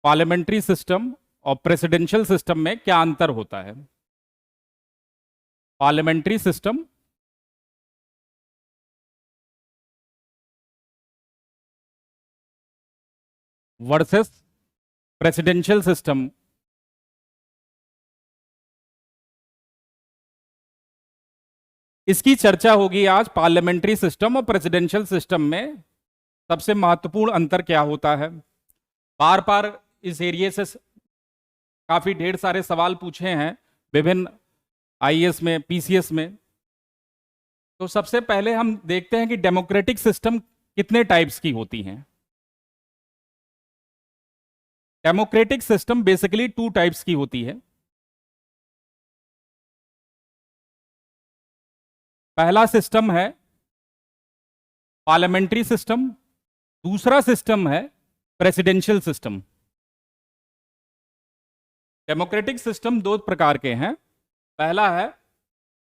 Parliamentary system और presidential system में क्या अंतर होता है? Parliamentary system versus presidential system. इसकी चर्चा होगी आज, पार्लियामेंट्री सिस्टम और प्रेसिडेंशियल सिस्टम में सबसे महत्वपूर्ण अंतर क्या होता है। बार बार इस एरिया से काफी ढेर सारे सवाल पूछे हैं विभिन्न आईएएस में, पीसीएस में। तो सबसे पहले हम देखते हैं कि डेमोक्रेटिक सिस्टम कितने टाइप्स की होती हैं। डेमोक्रेटिक सिस्टम बेसिकली 2 टाइप्स की होती है। पहला सिस्टम है पार्लियामेंट्री सिस्टम, दूसरा सिस्टम है प्रेसिडेंशियल सिस्टम। डेमोक्रेटिक सिस्टम 2 प्रकार के हैं, पहला है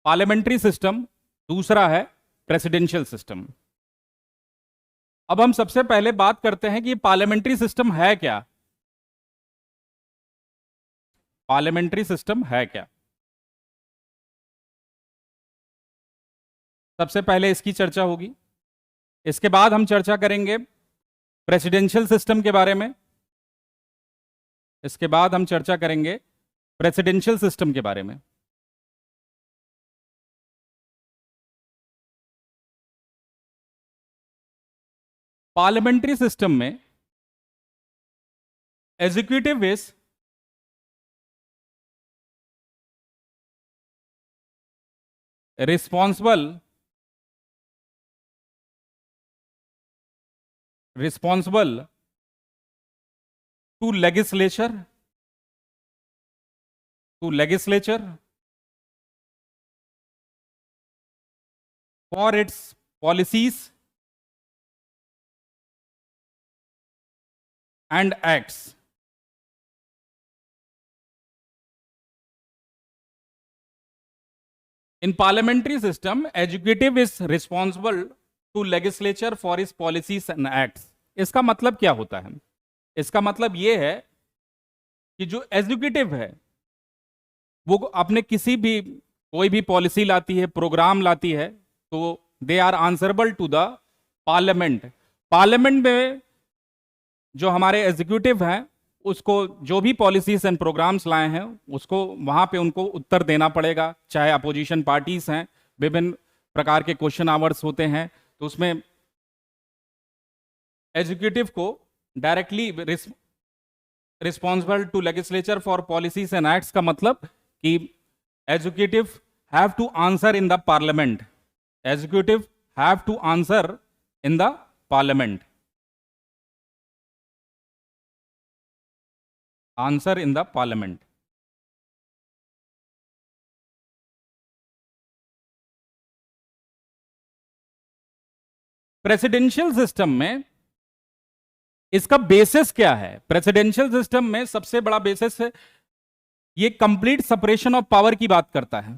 पार्लियामेंट्री सिस्टम, दूसरा है प्रेसिडेंशियल सिस्टम। अब हम सबसे पहले बात करते हैं कि पार्लियामेंट्री सिस्टम है क्या। पार्लियामेंट्री सिस्टम है क्या? सबसे पहले इसकी चर्चा होगी, इसके बाद हम चर्चा करेंगे प्रेसिडेंशियल सिस्टम के बारे में, इसके बाद हम चर्चा करेंगे प्रेसिडेंशियल सिस्टम के बारे में। पार्लियामेंट्री सिस्टम में executive is responsible to legislature for its policies and acts. In parliamentary system, executive is responsible to legislature for its policies and acts. इसका मतलब क्या होता है? इसका मतलब यह है कि जो एग्जीक्यूटिव है वो अपने किसी भी कोई भी पॉलिसी लाती है, प्रोग्राम लाती है, तो they are answerable to the parliament. Parliament में जो हमारे एग्जीक्यूटिव हैं उसको जो भी पॉलिसीज एंड प्रोग्राम्स लाए हैं उसको वहां पे उनको उत्तर देना पड़ेगा, चाहे अपोजिशन पार्टीज हैं, विभिन्न प्रकार के क्वेश्चन आवर्स होते हैं, तो उसमें एग्जीक्यूटिव को directly responsible to legislature for policies and acts का मतलब कि executive have to answer in the parliament. Executive have to answer in the parliament. Answer in the parliament. Presidential system में इसका बेसिस क्या है? प्रेसिडेंशियल सिस्टम में सबसे बड़ा बेसिस है, ये कंप्लीट सेपरेशन ऑफ पावर की बात करता है।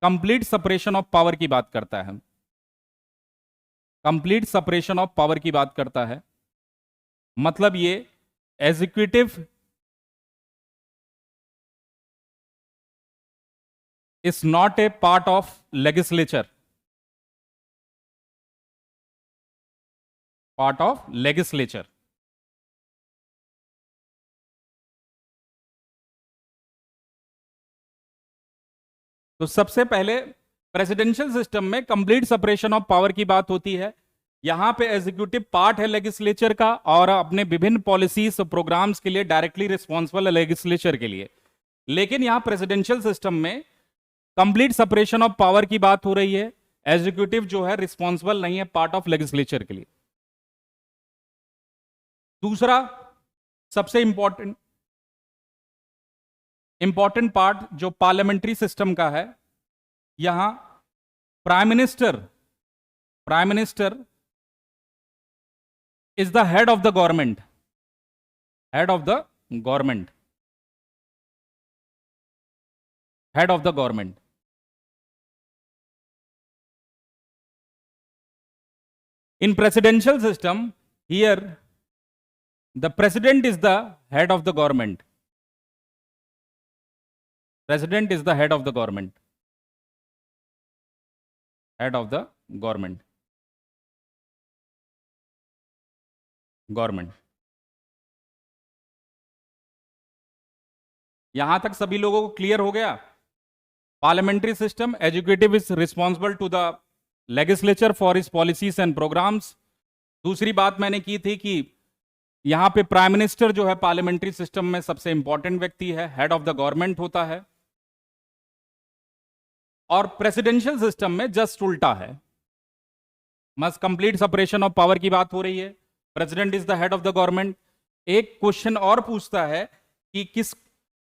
कंप्लीट सेपरेशन ऑफ पावर की बात करता है। कंप्लीट सेपरेशन ऑफ पावर की बात करता है। मतलब ये executive is not a part of legislature, part of legislature। तो सबसे पहले प्रेसिडेंशियल सिस्टम में कंप्लीट सेपरेशन ऑफ पावर की बात होती है। यहां पे एग्जीक्यूटिव पार्ट है लेजिस्लेचर का और अपने विभिन्न पॉलिसीज और प्रोग्राम्स के लिए डायरेक्टली रिस्पॉन्सिबल है लेजिस्लेचर के लिए। लेकिन यहां प्रेसिडेंशियल सिस्टम में कंप्लीट सेपरेशन ऑफ पावर की बात हो रही है, एग्जीक्यूटिव जो है रिस्पॉन्सिबल नहीं है पार्ट ऑफ लेजिस्लेचर के लिए। दूसरा सबसे इंपॉर्टेंट पार्ट जो पार्लियामेंट्री सिस्टम का है, यहां prime minister is the head of the government. Head of the government. Head of the government. In presidential system, here the president is the head of the government, president is the head of the government, head of the government, government. यहां तक सभी लोगों को clear हो गया? Parliamentary system, executive is responsible to the legislature for is policies and programmes. दूसरी बात मैंने की थी कि यहां पे प्राइम मिनिस्टर जो है पार्लियामेंट्री सिस्टम में सबसे इंपॉर्टेंट व्यक्ति है, हेड ऑफ द गवर्नमेंट होता है। और प्रेसिडेंशियल सिस्टम में जस्ट उल्टा है, must complete separation of power की बात हो रही है, president is the head of the government. एक क्वेश्चन और पूछता है कि किस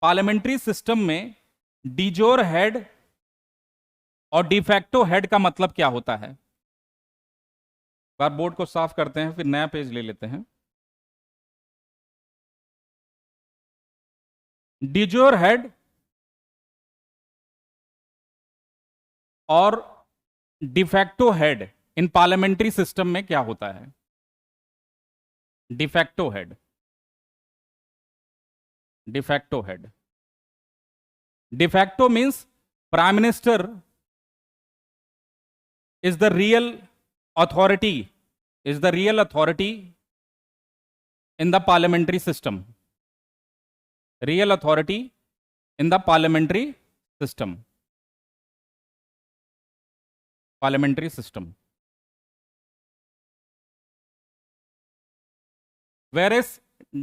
पार्लियामेंट्री सिस्टम में डिजोर हेड और डिफैक्टो हेड का मतलब क्या होता है? बार बोर्ड को साफ करते हैं, फिर नया पेज ले लेते हैं। डिजोर हेड और de facto head in parliamentary system में क्या होता है? De facto head, de facto head, de facto means prime minister is the real authority, is the real authority in the parliamentary system, real authority in the parliamentary system, parliamentary system. Whereas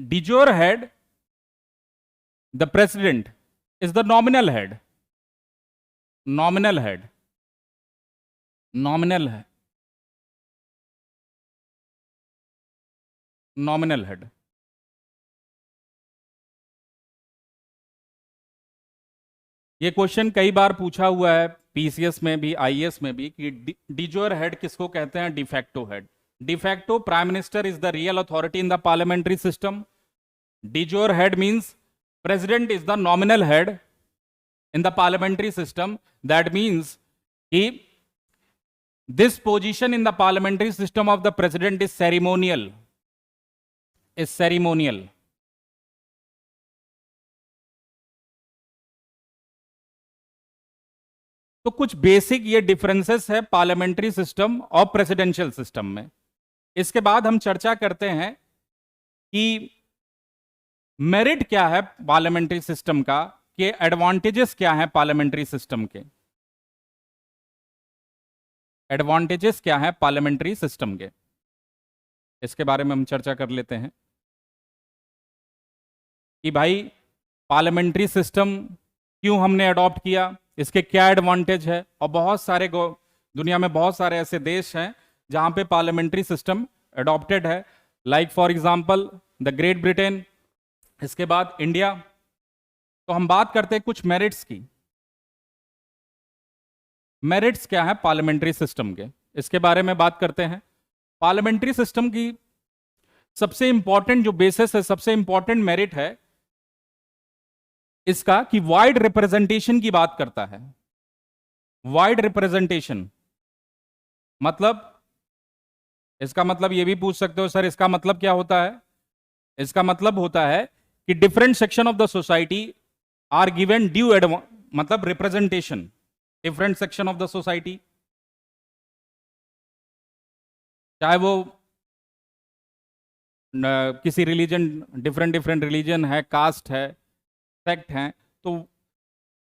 de jure head, the president is the nominal head, nominal head, nominal है, nominal head। ये question कई बार पूछा हुआ है PCS में भी, IAS में भी, कि डिजोर हेड किसको कहते हैं? De facto head. De facto prime minister is the real authority in the parliamentary system. डिजोर head means president is the nominal head in the parliamentary system. That means कि this position in the parliamentary system of the president is ceremonial, is ceremonial। तो कुछ basic ये differences है parliamentary system और presidential system में। इसके बाद हम चर्चा करते हैं कि मेरिट क्या है पार्लियामेंट्री सिस्टम का, कि एडवांटेजेस क्या है पार्लियामेंट्री सिस्टम के, एडवांटेजेस क्या है पार्लियामेंट्री सिस्टम के, इसके बारे में हम चर्चा कर लेते हैं कि भाई पार्लियामेंट्री सिस्टम क्यों हमने अडॉप्ट किया, इसके क्या एडवांटेज है। और बहुत सारे दुनिया में बहुत सारे ऐसे देश हैं जहां पे पार्लियामेंट्री सिस्टम अडॉप्टेड है, like for example the great Britain, इसके बाद इंडिया। तो हम बात करते हैं कुछ मेरिट्स की। मेरिट्स क्या है पार्लियामेंट्री सिस्टम के, इसके बारे में बात करते हैं। पार्लियामेंट्री सिस्टम की सबसे इंपॉर्टेंट जो बेसिस है, सबसे इंपॉर्टेंट मेरिट है इसका कि वाइड रिप्रेजेंटेशन की बात करता है। वाइड रिप्रेजेंटेशन मतलब, इसका मतलब ये भी पूछ सकते हो सर इसका मतलब क्या होता है? इसका मतलब होता है कि different section of the society are given due मतलब representation, different section of the society, चाहे वो किसी रिलीजन, डिफरेंट डिफरेंट रिलीजन है, कास्ट है, सेक्ट है, तो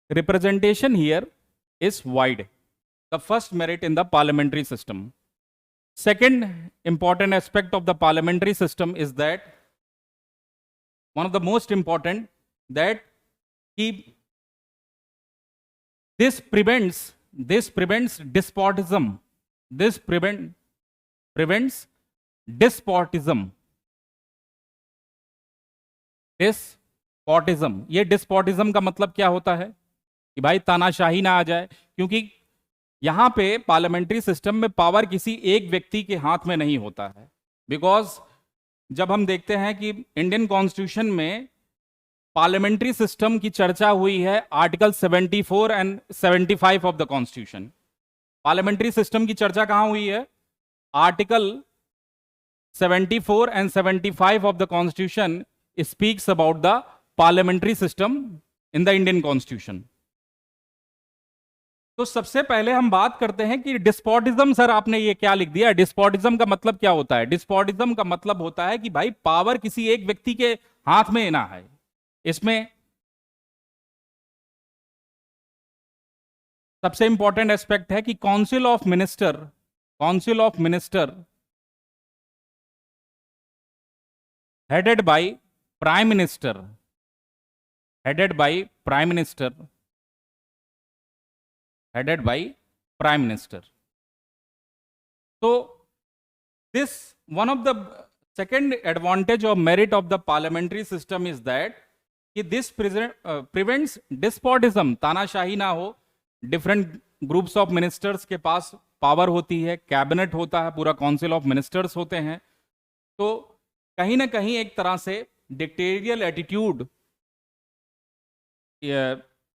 representation here is wide, the first merit in the parliamentary system. Second important aspect of the parliamentary system is that, one of the most important, that कि this prevents despotism, this prevents despotism, despotism। ये despotism का मतलब क्या होता है कि भाई तानाशाही ना आ जाए, क्योंकि यहां पे पार्लियामेंट्री सिस्टम में पावर किसी एक व्यक्ति के हाथ में नहीं होता है। बिकॉज जब हम देखते हैं कि इंडियन कॉन्स्टिट्यूशन में पार्लियामेंट्री सिस्टम की चर्चा हुई है article 74 and 75 of the constitution. Parliamentary system की चर्चा कहां हुई है? Article 74 and 75 of the Constitution speaks about the parliamentary system in the Indian Constitution. तो सबसे पहले हम बात करते हैं कि डिस्पोटिज्म, सर आपने ये क्या लिख दिया? डिस्पोटिज्म का मतलब क्या होता है? डिस्पोटिज्म का मतलब होता है कि भाई पावर किसी एक व्यक्ति के हाथ में ना है. इसमें सबसे इंपॉर्टेंट एस्पेक्ट है कि council of minister headed by prime minister headed by prime minister so this one of the second advantage or merit of the parliamentary system is that कि this prevents despotism, तानाशाही ना हो. Different groups of ministers के पास power होती है, cabinet होता है, पूरा काउंसिल ऑफ मिनिस्टर्स होते हैं. तो कहीं ना कहीं एक तरह से डिक्टेरियल एटीट्यूड,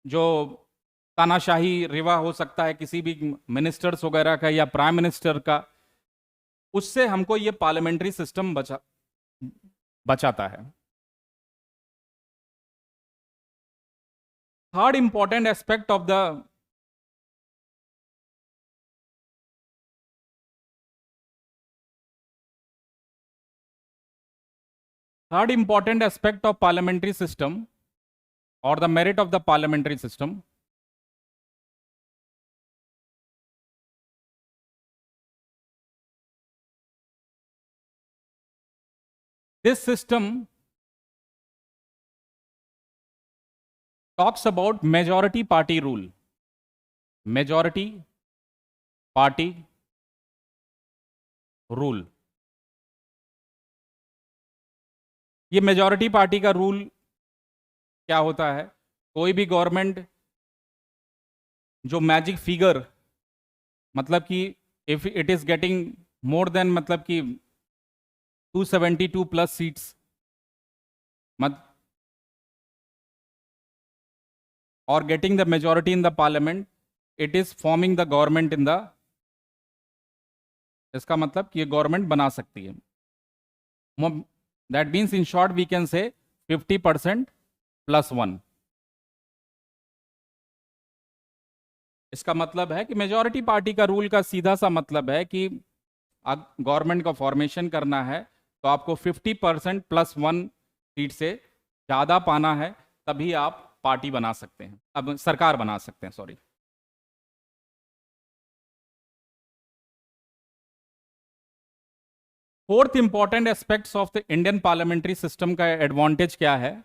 जो तानाशाही रिवा हो सकता है किसी भी मिनिस्टर्स वगैरह का या प्राइम मिनिस्टर का, उससे हमको ये पार्लियामेंट्री सिस्टम बचाता है. Third important aspect of the third important aspect of parliamentary system or the merit of the parliamentary system, this system talks about majority party rule. Majority party rule. ये majority party का rule क्या होता है? कोई भी government जो magic figure, मतलब कि if it is getting more than, मतलब कि 272 प्लस सीट्स और getting the majority in the parliament, it is forming the government in the, इसका मतलब कि ये गवर्नमेंट बना सकती है. That means in short we can say 50% plus 1. इसका मतलब है कि मेजॉरिटी पार्टी का रूल का सीधा सा मतलब है कि गवर्नमेंट का फॉर्मेशन करना है तो आपको 50% प्लस 1 सीट से ज़्यादा पाना है, तभी आप पार्टी बना सकते हैं, अब सरकार बना सकते हैं, sorry. Fourth important aspects of the Indian parliamentary system का एडवांटेज क्या है?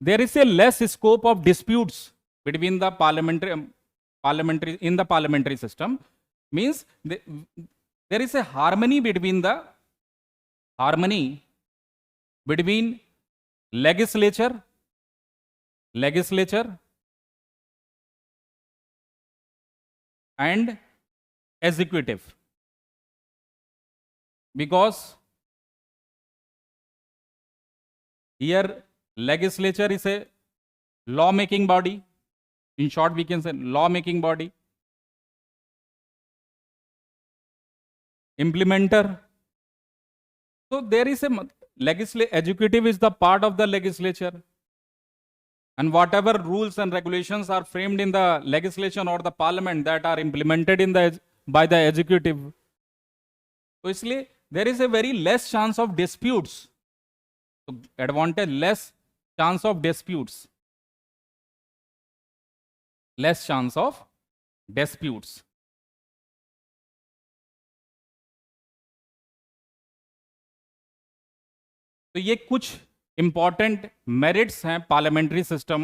There is a less scope of disputes between the parliamentary in the parliamentary system. Means there is a harmony between legislature and executive, because here legislature is a law making body, in short we can say law making body. Implementer, so there is a executive is the part of the legislature, and whatever rules and regulations are framed in the legislation or the parliament that are implemented in the by the executive. तो इसलिए there is a very less chance of disputes. So advantage, less chance of disputes. तो ये कुछ important merits हैं parliamentary system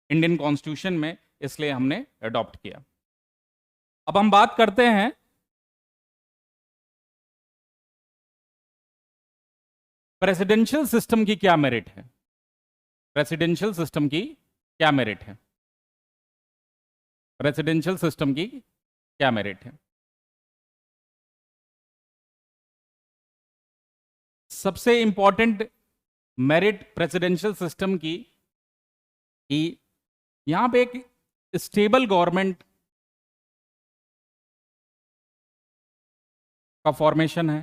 Indian constitution में, इसलिए हमने adopt किया. अब हम बात करते हैं प्रेसिडेंशियल सिस्टम की क्या मेरिट है. प्रेसिडेंशियल सिस्टम की क्या मेरिट है? प्रेसिडेंशियल सिस्टम की क्या मेरिट है? सबसे इंपॉर्टेंट मेरिट प्रेसिडेंशियल सिस्टम की कि यहां पे एक स्टेबल गवर्नमेंट का फॉर्मेशन है,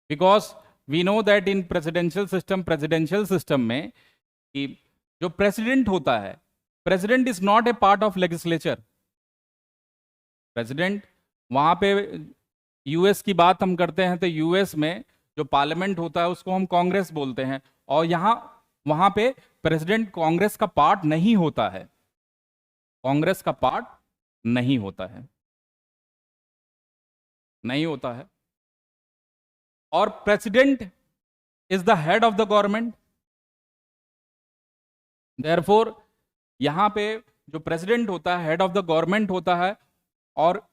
because we know that in presidential system में कि जो प्रेसिडेंट होता है, president is not a part of legislature. President वहां पे, यूएस की बात हम करते हैं तो यूएस में जो पार्लियामेंट होता है उसको हम कांग्रेस बोलते हैं, और वहां पे प्रेसिडेंट कांग्रेस का पार्ट नहीं होता है, कांग्रेस का पार्ट नहीं होता है, नहीं होता है। और president is the head of the government. Therefore यहां पे जो प्रेसिडेंट होता है, हेड ऑफ द गवर्नमेंट होता है, और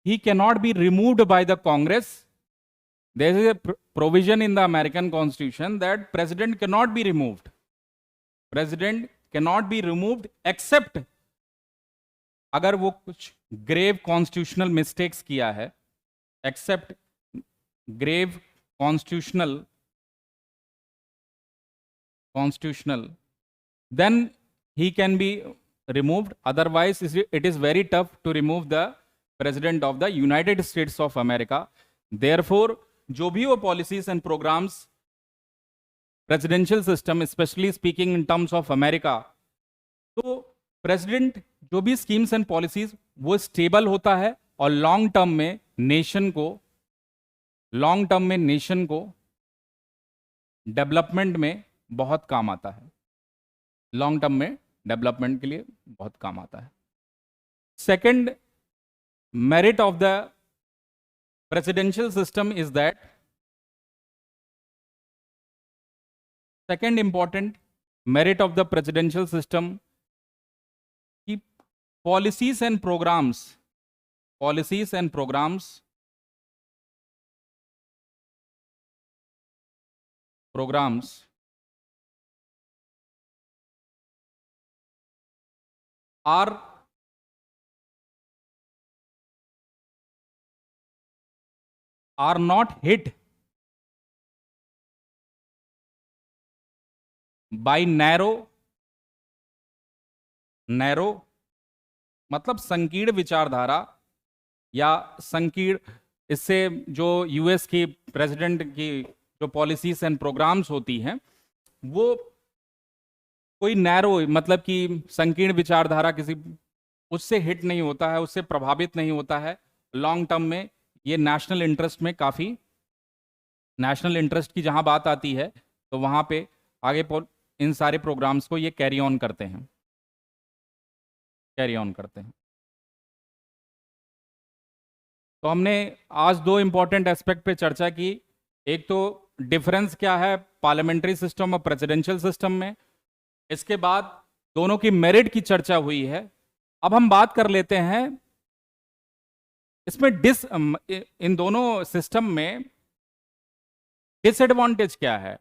he cannot be removed by the Congress. There is a provision in the American Constitution that president cannot be removed. President cannot be removed except अगर वो कुछ ग्रेव कॉन्स्टिट्यूशनल मिस्टेक्स किया है, except grave constitutional, then he can be removed. Otherwise it is very tough to remove the president of the United States of America. Therefore जो भी वो policies and programs, presidential system, especially speaking in terms of America, तो president जो भी schemes and policies वो stable होता है और long term में nation को डेवलपमेंट में बहुत काम आता है, लॉन्ग टर्म में डेवलपमेंट के लिए बहुत काम आता है। Second merit of the presidential system is that, second important merit of the presidential system, कि policies and programs are not hit by narrow मतलब संकीर्ण विचारधारा या संकीर्ण, इससे जो यूएस की प्रेसिडेंट की जो पॉलिसीज एंड प्रोग्राम्स होती हैं वो कोई नैरो मतलब कि संकीर्ण विचारधारा किसी उससे हिट नहीं होता है, उससे प्रभावित नहीं होता है। लॉन्ग टर्म में ये नेशनल इंटरेस्ट में काफ़ी, नेशनल इंटरेस्ट की जहां बात आती है तो वहां पे आगे इन सारे प्रोग्राम्स को ये कैरी ऑन करते हैं। तो हमने आज दो इंपॉर्टेंट एस्पेक्ट पे चर्चा की। एक तो डिफरेंस क्या है पार्लियामेंट्री सिस्टम और प्रेसिडेंशियल सिस्टम में, इसके बाद दोनों की मेरिट की चर्चा हुई है। अब हम बात कर लेते हैं इसमें इन दोनों सिस्टम में डिसएडवांटेज क्या है,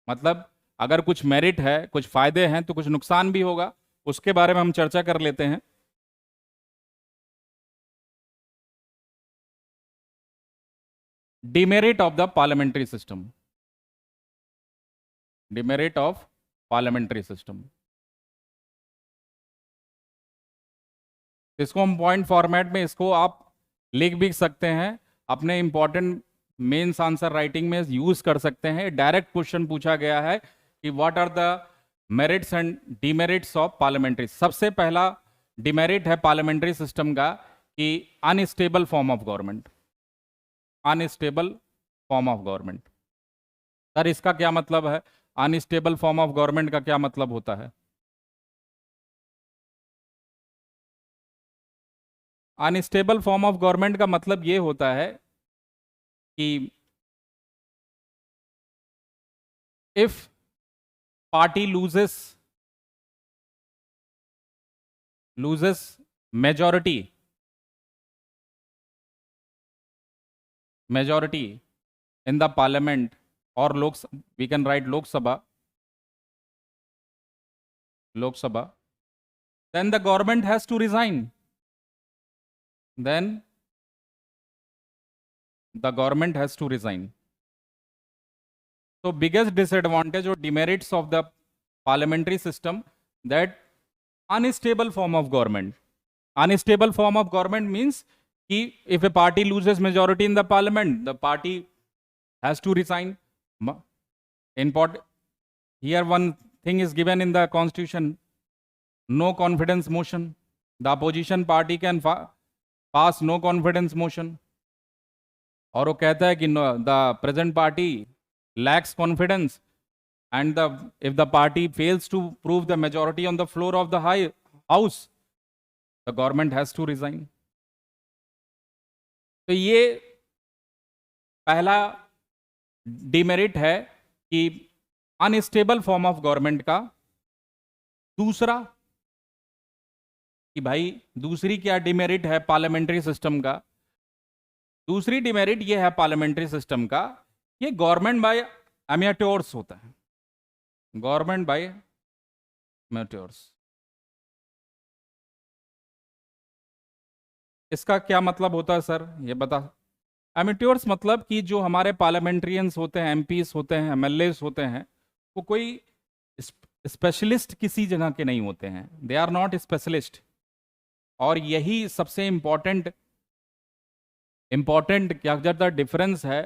मतलब अगर कुछ मेरिट है, कुछ फायदे हैं तो कुछ नुकसान भी होगा, उसके बारे में हम चर्चा कर लेते हैं। Demerit of the parliamentary system, demerit of parliamentary system, इसको हम पॉइंट फॉर्मेट में इसको आप लिख भी सकते हैं, अपने इंपॉर्टेंट मेंस आंसर राइटिंग में यूज कर सकते हैं। डायरेक्ट क्वेश्चन पूछा गया है कि what are the merits and demerits of parliamentary. सबसे पहला डिमेरिट है पार्लियामेंट्री सिस्टम का कि unstable form of government, unstable form of government. Sir इसका क्या मतलब है, अनस्टेबल फॉर्म ऑफ गवर्नमेंट का क्या मतलब होता है? अनस्टेबल फॉर्म ऑफ गवर्नमेंट का मतलब ये होता है कि if party loses majority in the parliament, or we can write Lok Sabha, then the government has to resign. Then the government has to resign. So biggest disadvantage or demerits of the parliamentary system, that unstable form of government. Unstable form of government means कि if a party loses majority in the parliament, the party has to resign. Important. Here one thing is given in the constitution, no confidence motion. The opposition party can pass no confidence motion. और वो कहता है कि the present party lacks confidence and if the party fails to prove the majority on the floor of the house, the government has to resign. तो ये पहला demerit है कि अनस्टेबल फॉर्म ऑफ गवर्नमेंट का। दूसरा कि भाई दूसरी क्या डिमेरिट है पार्लियामेंट्री सिस्टम का? दूसरी डिमेरिट ये है पार्लियामेंट्री सिस्टम का, ये गवर्नमेंट बाय अमेट्योर्स होता है। गवर्नमेंट बाय अमेट्योर्स, इसका क्या मतलब होता है सर, ये बता। एमेट्योर्स मतलब कि जो हमारे पार्लियामेंट्रियंस होते हैं, एमपीस होते हैं, एमएलएस होते हैं, वो कोई स्पेशलिस्ट किसी जगह के नहीं होते हैं। They are not specialist. और यही सबसे इम्पॉर्टेंट क्या ज़्यादा डिफरेंस है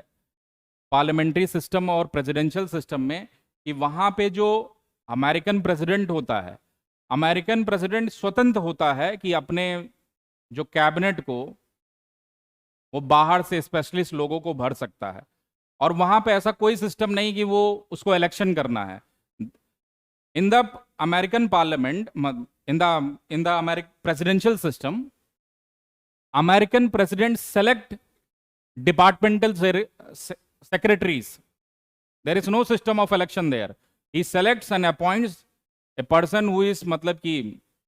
पार्लियामेंट्री सिस्टम और प्रेसिडेंशियल सिस्टम में, कि वहाँ पे जो अमेरिकन प्रेसिडेंट होता है, अमेरिकन प्रेसिडेंट स्वतंत्र होता है कि अपने जो कैबिनेट को वो बाहर से स्पेशलिस्ट लोगों को भर सकता है। और वहाँ पे ऐसा कोई सिस्टम नहीं कि वो उसको इलेक्शन करना है। In the American parliament, in the American presidential system, American president select departmental secretaries. There is no system of election there. He selects and appoints a person who is मतलब कि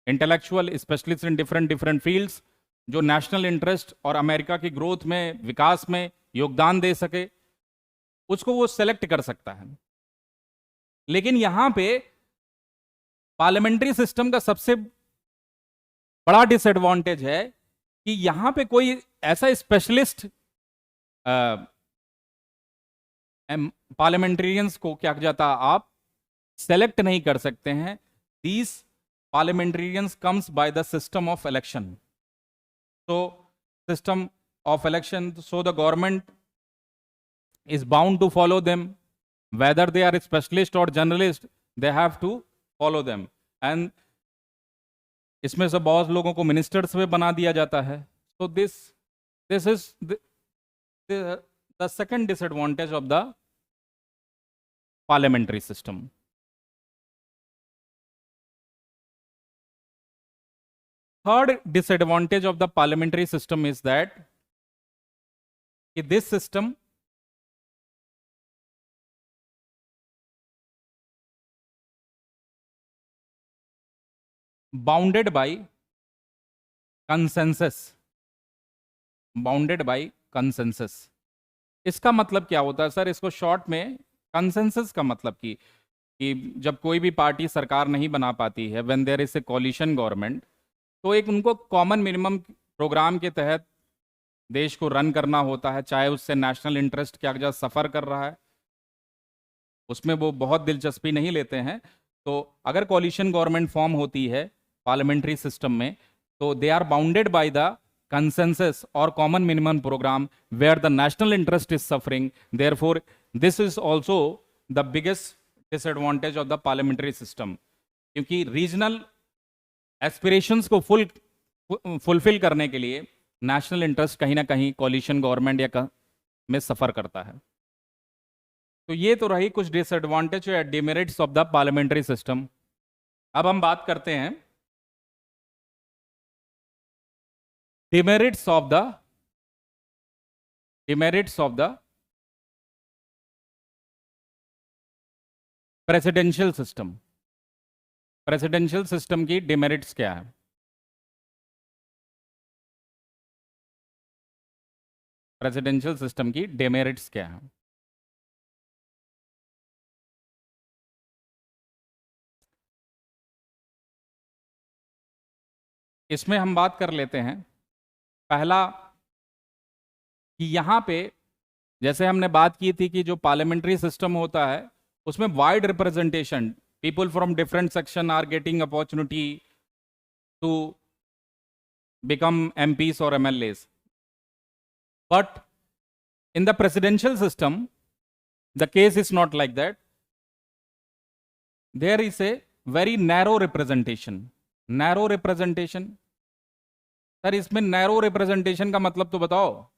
intellectual specialist in different fields, जो national interest और America की growth में, विकास में योगदान दे सके, उसको वो सेलेक्ट कर सकता है। लेकिन यहां पे पार्लियामेंट्री सिस्टम का सबसे बड़ा डिसएडवांटेज है कि यहां पे कोई ऐसा स्पेशलिस्ट पार्लियामेंट्रियंस को क्या जाता आप सेलेक्ट नहीं कर सकते हैं। These parliamentarians comes by the system of election. So system of election, so the government is bound to follow them, whether they are specialist or generalist, they have to follow them. And इसमें से बहुत लोगों को ministers में बना दिया जाता है। So this is the second disadvantage of the parliamentary system. Third disadvantage of the parliamentary system is that this system bounded by consensus. इसका मतलब क्या होता है सर? इसको शॉर्ट में कंसेंसस का मतलब कि जब कोई भी पार्टी सरकार नहीं बना पाती है, when there is a coalition government, तो एक उनको कॉमन मिनिमम प्रोग्राम के तहत देश को रन करना होता है, चाहे उससे नेशनल इंटरेस्ट क्या जा सफ़र कर रहा है, उसमें वो बहुत दिलचस्पी नहीं लेते हैं। तो अगर कोलिशन गवर्नमेंट फॉर्म होती है पार्लियामेंट्री सिस्टम में, तो they are bounded by the consensus or common minimum program where the national interest is suffering. Therefore, this is also the biggest disadvantage of the parliamentary system, क्योंकि regional aspirations को fulfil करने के लिए national interest कहीं ना कहीं coalition government या में सफ़र करता है। तो ये तो रही कुछ डिसएडवांटेज या demerits of the parliamentary system. अब हम बात करते हैं demerits of the presidential system. Presidential system की डिमेरिट्स क्या है? प्रेसिडेंशियल सिस्टम की डिमेरिट्स क्या है? इसमें हम बात कर लेते हैं पहला कि यहाँ पे जैसे हमने बात की थी कि जो पार्लियामेंट्री सिस्टम होता है उसमें wide representation, people from different section are getting opportunity to become MPs और MLAs. But in the presidential system, the case is not like that. There is a very narrow representation. Narrow representation. Sir इसमें narrow representation का मतलब तो बताओ,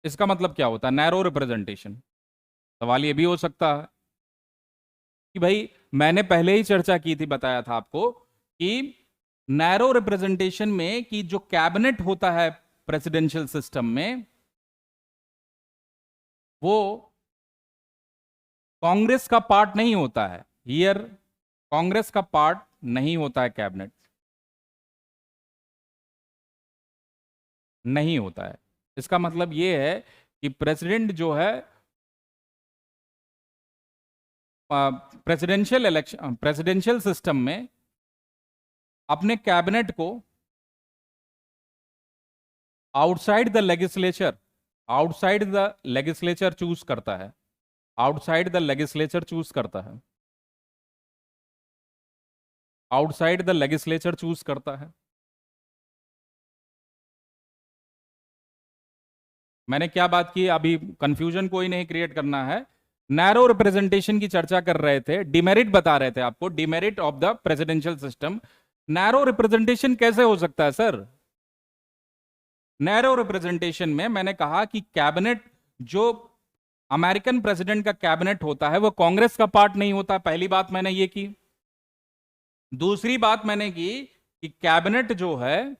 इसका मतलब क्या होता है नैरो रिप्रेजेंटेशन? सवाल ये भी हो सकता है कि भाई मैंने पहले ही चर्चा की थी, बताया था आपको कि नैरो रिप्रेजेंटेशन में कि जो कैबिनेट होता है प्रेसिडेंशियल सिस्टम में, वो कांग्रेस का पार्ट नहीं होता है। हियर कांग्रेस का पार्ट नहीं होता है, कैबिनेट नहीं होता है। इसका मतलब यह है कि प्रेसिडेंट जो है प्रेसिडेंशियल सिस्टम में अपने कैबिनेट को आउटसाइड द लेजिस्लेचर चूज करता है। आउटसाइड द लेजिस्लेचर चूज करता है। आउटसाइड द लेजिस्लेचर चूज करता है। मैंने क्या बात की, अभी कंफ्यूजन कोई नहीं क्रिएट करना है। नैरो रिप्रेजेंटेशन की चर्चा कर रहे थे, डिमेरिट बता रहे थे आपको, demerit of the presidential system. Narrow representation कैसे हो सकता है सर? नैरो रिप्रेजेंटेशन में मैंने कहा कि कैबिनेट, जो अमेरिकन प्रेसिडेंट का कैबिनेट होता है, वो कांग्रेस का पार्ट नहीं होता। पहली बात मैंने ये की। दूसरी बात मैंने की कि कैबिनेट जो है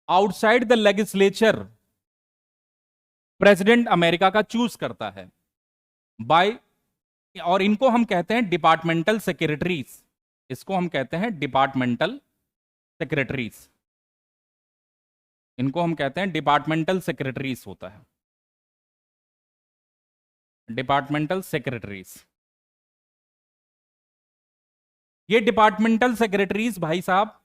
outside the legislature president America का चूज करता है बाय, और इनको हम कहते हैं डिपार्टमेंटल सेक्रेटरीज। इसको हम कहते हैं डिपार्टमेंटल सेक्रेटरीज। इनको हम कहते हैं डिपार्टमेंटल सेक्रेटरीज होता है, डिपार्टमेंटल सेक्रेटरीज। ये डिपार्टमेंटल सेक्रेटरीज भाई साहब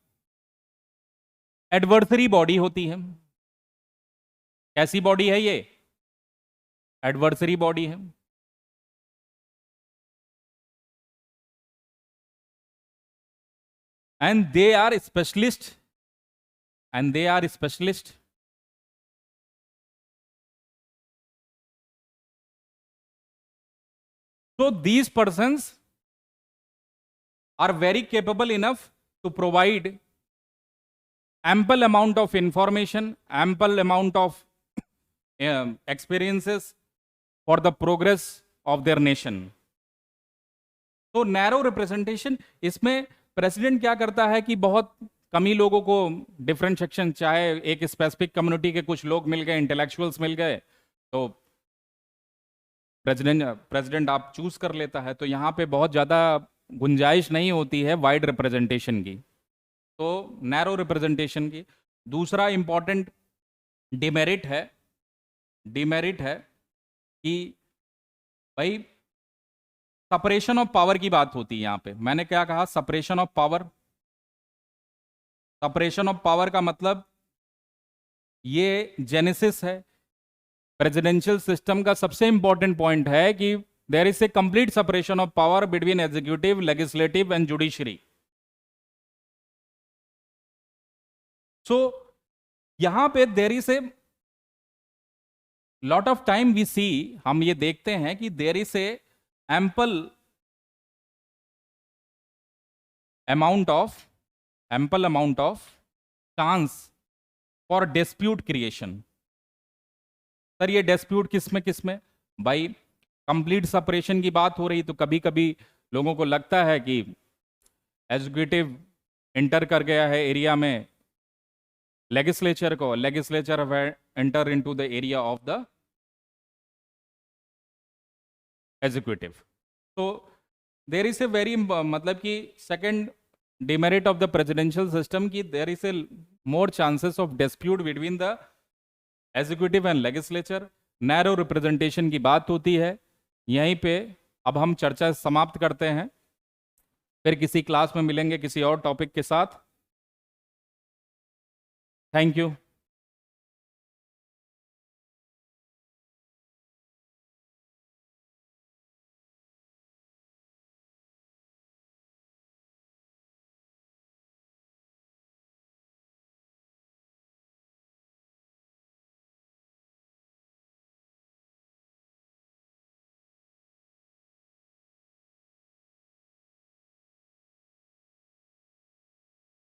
एडवर्सरी बॉडी होती है। कैसी बॉडी है ये? एडवर्सरी बॉडी है। And they are specialist, so these persons are very capable enough to provide ample amount of information, ample amount of experiences for the progress of their nation. तो narrow representation, इसमें president क्या करता है कि बहुत कम ही लोगों को डिफरेंट सेक्शन, चाहे एक स्पेसिफिक कम्युनिटी के कुछ लोग मिल गए, इंटेलेक्चुअल्स मिल गए, तो प्रेसिडेंट आप चूज कर लेता है। तो यहाँ पे बहुत ज़्यादा गुंजाइश नहीं होती है वाइड रिप्रेजेंटेशन की, तो नैरो रिप्रेजेंटेशन की। दूसरा इंपॉर्टेंट डिमेरिट है कि भाई सेपरेशन ऑफ पावर की बात होती है यहाँ पे। मैंने क्या कहा? Separation of power. Separation of power का मतलब ये जेनेसिस है प्रेसिडेंशियल सिस्टम का। सबसे इंपॉर्टेंट पॉइंट है कि there is a complete separation of power between executive, legislative and judiciary. So यहां पे there is a lot of time we see, हम ये देखते हैं कि there is a ample amount of chance for dispute creation। Sir ये dispute किसमें भाई? कंप्लीट सेपरेशन की बात हो रही, तो कभी कभी लोगों को लगता है कि एग्जीक्यूटिव एंटर कर गया है एरिया में लेजिस्लेचर को, legislature enter into the area of the executive. तो देर इज ए वेरी, मतलब कि second demerit of the presidential system की there is a more chances of dispute between the executive and legislature. Narrow representation की बात होती है। यहीं पे अब हम चर्चा समाप्त करते हैं, फिर किसी क्लास में मिलेंगे किसी और टॉपिक के साथ। Thank you.